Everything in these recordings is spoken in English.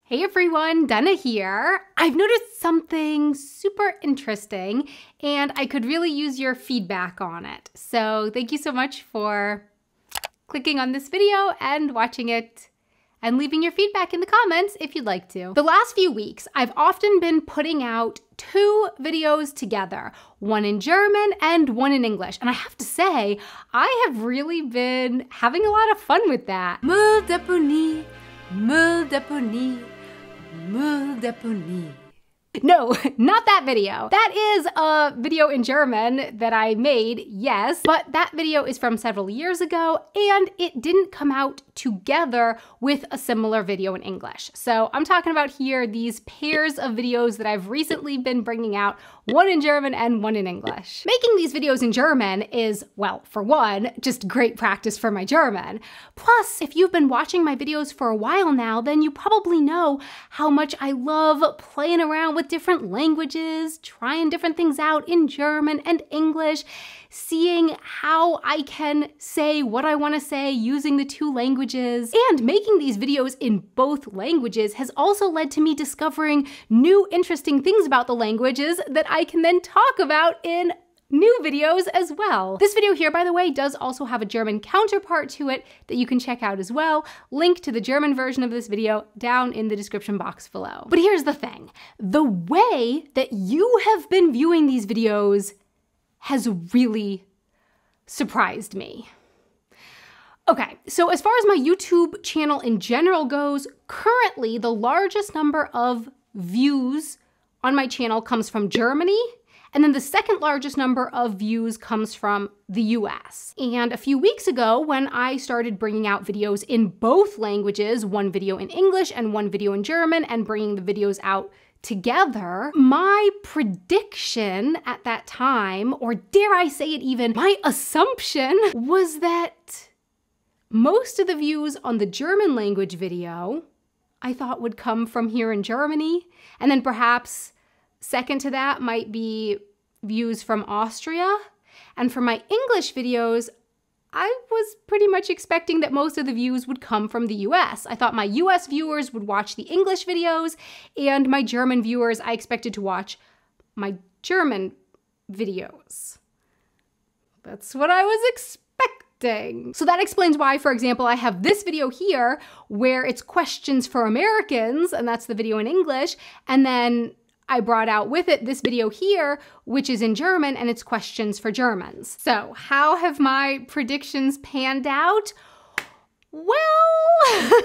Hey everyone, Dana here. I've noticed something super interesting and I could really use your feedback on it. So thank you so much for clicking on this video and watching it and leaving your feedback in the comments if you'd like to. The last few weeks, I've often been putting out 2 videos together, one in German and one in English. And I have to say, I have really been having a lot of fun with that. Mülldeponie, Mülldeponie. Mülldeponie. No, not that video. That is a video in German that I made, yes, but that video is from several years ago and it didn't come out together with a similar video in English. So I'm talking about here these pairs of videos that I've recently been bringing out, one in German and one in English. Making these videos in German is, well, for one, just great practice for my German. Plus, if you've been watching my videos for a while now, then you probably know how much I love playing around with different languages, trying different things out in German and English, seeing how I can say what I want to say using the 2 languages. And making these videos in both languages has also led to me discovering new interesting things about the languages that I can then talk about in new videos as well. This video here, by the way, does also have a German counterpart to it that you can check out as well. Link to the German version of this video down in the description box below. But here's the thing. The way that you have been viewing these videos has really surprised me. Okay, so as far as my YouTube channel in general goes, currently the largest number of views on my channel comes from Germany, and then the second largest number of views comes from the US. And a few weeks ago, when I started bringing out videos in both languages, one video in English and one video in German, and bringing the videos out together, my prediction at that time, or dare I say it even, my assumption was that most of the views on the German language video I thought would come from here in Germany, and then perhaps second to that might be views from Austria. And for my English videos, I was pretty much expecting that most of the views would come from the US. I thought my US viewers would watch the English videos, and my German viewers, I expected to watch my German videos. That's what I was expecting. So that explains why, for example, I have this video here where it's questions for Americans, and that's the video in English, and then I brought out with it this video here, which is in German, and it's questions for Germans. So how have my predictions panned out? Well,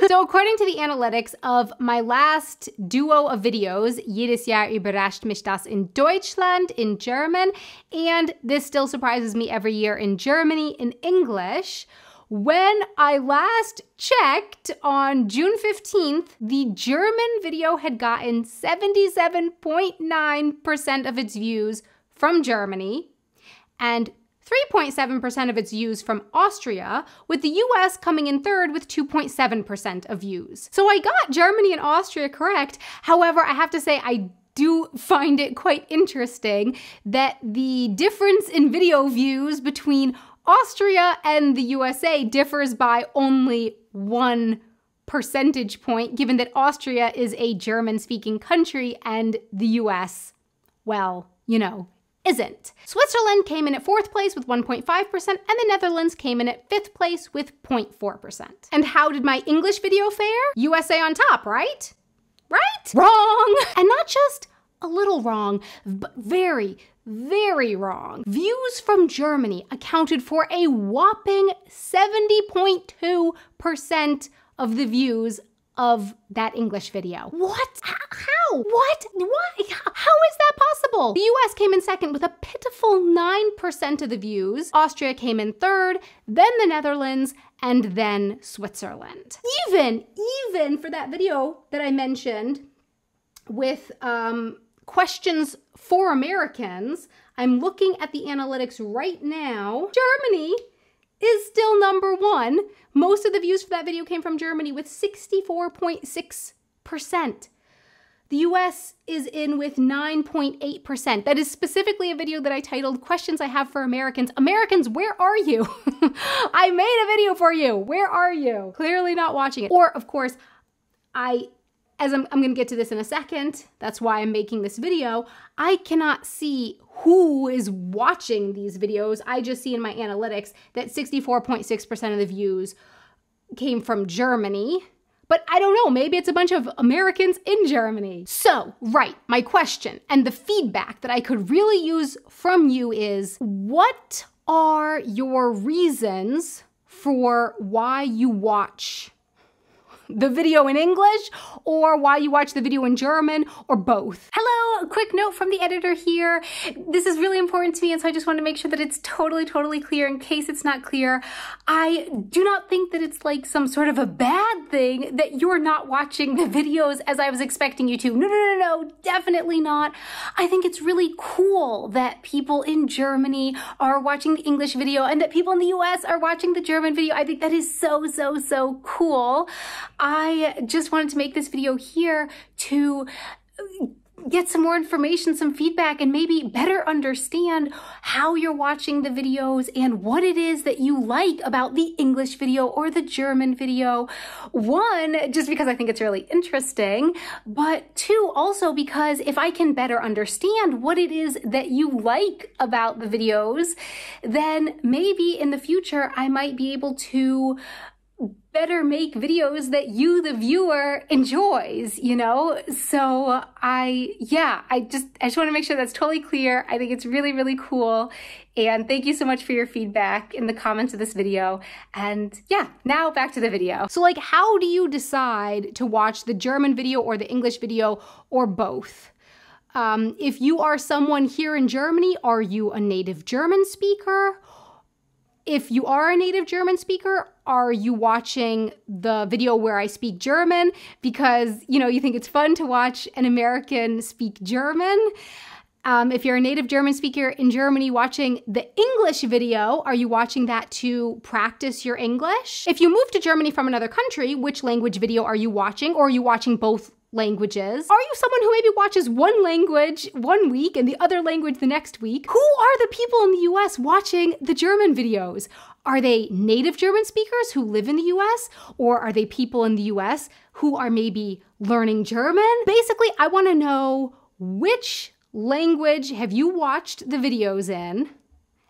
so according to the analytics of my last duo of videos, Jedes Jahr überrascht mich das in Deutschland in German, and This Still Surprises Me Every Year in Germany in English, when I last checked on June 15th, the German video had gotten 77.9% of its views from Germany and 3.7% of its views from Austria, with the US coming in third with 2.7% of views. So I got Germany and Austria correct. However, I have to say I do find it quite interesting that the difference in video views between Austria and the USA differs by only 1 percentage point, given that Austria is a German-speaking country and the US, well, you know, isn't. Switzerland came in at 4th place with 1.5%, and the Netherlands came in at 5th place with 0.4%. And how did my English video fare? USA on top, right? Right? Wrong! And not just a little wrong, but very, very wrong. Views from Germany accounted for a whopping 70.2% of the views of that English video. What? How? What? Why? How is that possible? The US came in second with a pitiful 9% of the views. Austria came in third, then the Netherlands, and then Switzerland. Even for that video that I mentioned with questions for Americans, I'm looking at the analytics right now. Germany is still number 1. Most of the views for that video came from Germany with 64.6%. The US is in with 9.8%. That is specifically a video that I titled Questions I Have for Americans. Americans, where are you? I made a video for you. Where are you? Clearly not watching it. Or, of course, I as I'm gonna get to this in a second, that's why I'm making this video, I cannot see who is watching these videos. I just see in my analytics that 64.6% of the views came from Germany. But I don't know, maybe it's a bunch of Americans in Germany. So, right, my question and the feedback that I could really use from you is, what are your reasons for why you watch the video in English, or why you watch the video in German, or both? Hello, a quick note from the editor here. This is really important to me, and so I just want to make sure that it's totally clear in case it's not clear. I do not think that it's like some sort of a bad thing that you're not watching the videos as I was expecting you to. No, definitely not. I think it's really cool that people in Germany are watching the English video and that people in the US are watching the German video. I think that is so cool. I just wanted to make this video here to get some more information, some feedback, and maybe better understand how you're watching the videos and what it is that you like about the English video or the German video. One, just because I think it's really interesting, but two, also because if I can better understand what it is that you like about the videos, then maybe in the future I might be able to better make videos that you, the viewer, enjoys, you know? So I just want to make sure that's totally clear. I think it's really cool. And thank you so much for your feedback in the comments of this video. And yeah, now back to the video. So like, how do you decide to watch the German video or the English video or both? If you are someone here in Germany, are you a native German speaker? If you are a native German speaker, are you watching the video where I speak German because, you know, you think it's fun to watch an American speak German? If you're a native German speaker in Germany watching the English video, are you watching that to practice your English? If you move to Germany from another country, which language video are you watching? Or are you watching both languages? Are you someone who maybe watches one language one week and the other language the next week? Who are the people in the US watching the German videos? Are they native German speakers who live in the US? Or are they people in the US who are maybe learning German? Basically, I want to know, which language have you watched the videos in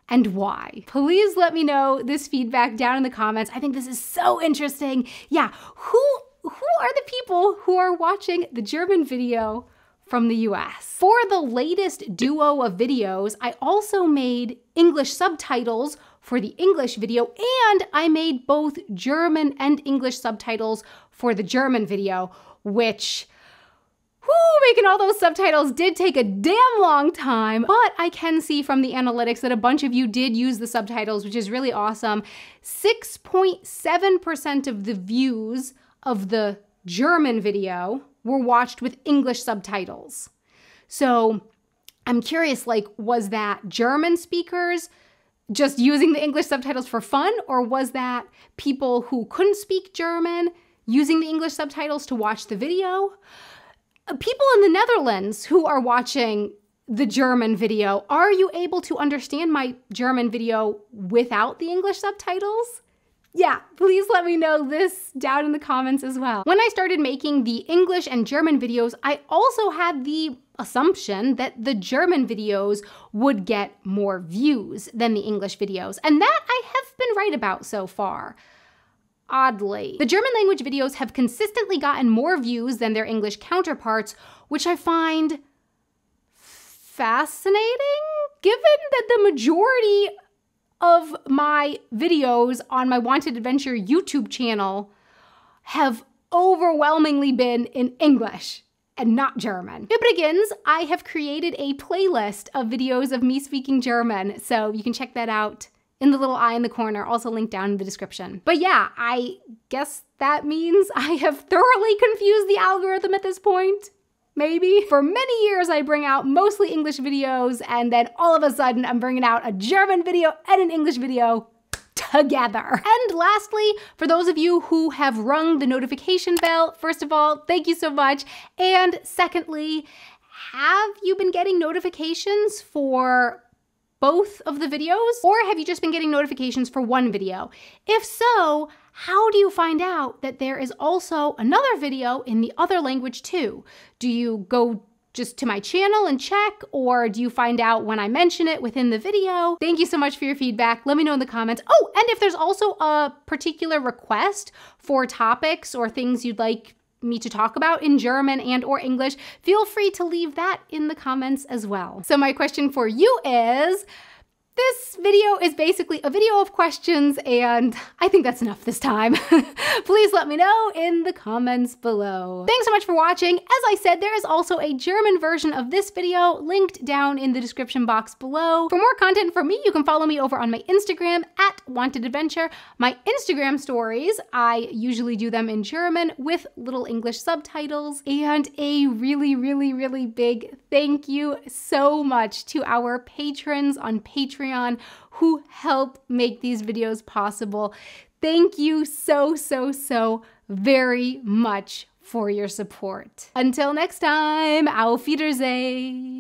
and why? Please let me know this feedback down in the comments. I think this is so interesting. Yeah, who are the people who are watching the German video from the US? For the latest duo of videos, I also made English subtitles for the English video, and I made both German and English subtitles for the German video, which, making all those subtitles did take a damn long time, but I can see from the analytics that a bunch of you did use the subtitles, which is really awesome. 6.7% of the views of the German video were watched with English subtitles. So I'm curious, like, was that German speakers just using the English subtitles for fun, or was that people who couldn't speak German using the English subtitles to watch the video? People in the Netherlands who are watching the German video, are you able to understand my German video without the English subtitles? Yeah, please let me know this down in the comments as well. When I started making the English and German videos, I also had the assumption that the German videos would get more views than the English videos, and that I have been right about so far. Oddly, the German language videos have consistently gotten more views than their English counterparts, which I find fascinating, given that the majority of my videos on my Wanted Adventure YouTube channel have overwhelmingly been in English and not German. Übrigens, I have created a playlist of videos of me speaking German, so you can check that out in the little eye in the corner, also linked down in the description. But yeah, I guess that means I have thoroughly confused the algorithm at this point. Maybe. For many years, I bring out mostly English videos, and then all of a sudden, I'm bringing out a German video and an English video together. And lastly, for those of you who have rung the notification bell, first of all, thank you so much. And secondly, have you been getting notifications for both of the videos, or have you just been getting notifications for one video? If so, how do you find out that there is also another video in the other language too? Do you go just to my channel and check, or do you find out when I mention it within the video? Thank you so much for your feedback. Let me know in the comments. Oh, and if there's also a particular request for topics or things you'd like me to talk about in German and or English, feel free to leave that in the comments as well. So my question for you is, this video is basically a video of questions, and I think that's enough this time. Please let me know in the comments below. Thanks so much for watching. As I said, there is also a German version of this video linked down in the description box below. For more content from me, you can follow me over on my Instagram @WantedAdventure. My Instagram stories, I usually do them in German with little English subtitles. And a really big thank you so much to our patrons on Patreon who help make these videos possible. Thank you so very much for your support. Until next time, auf Wiedersehen.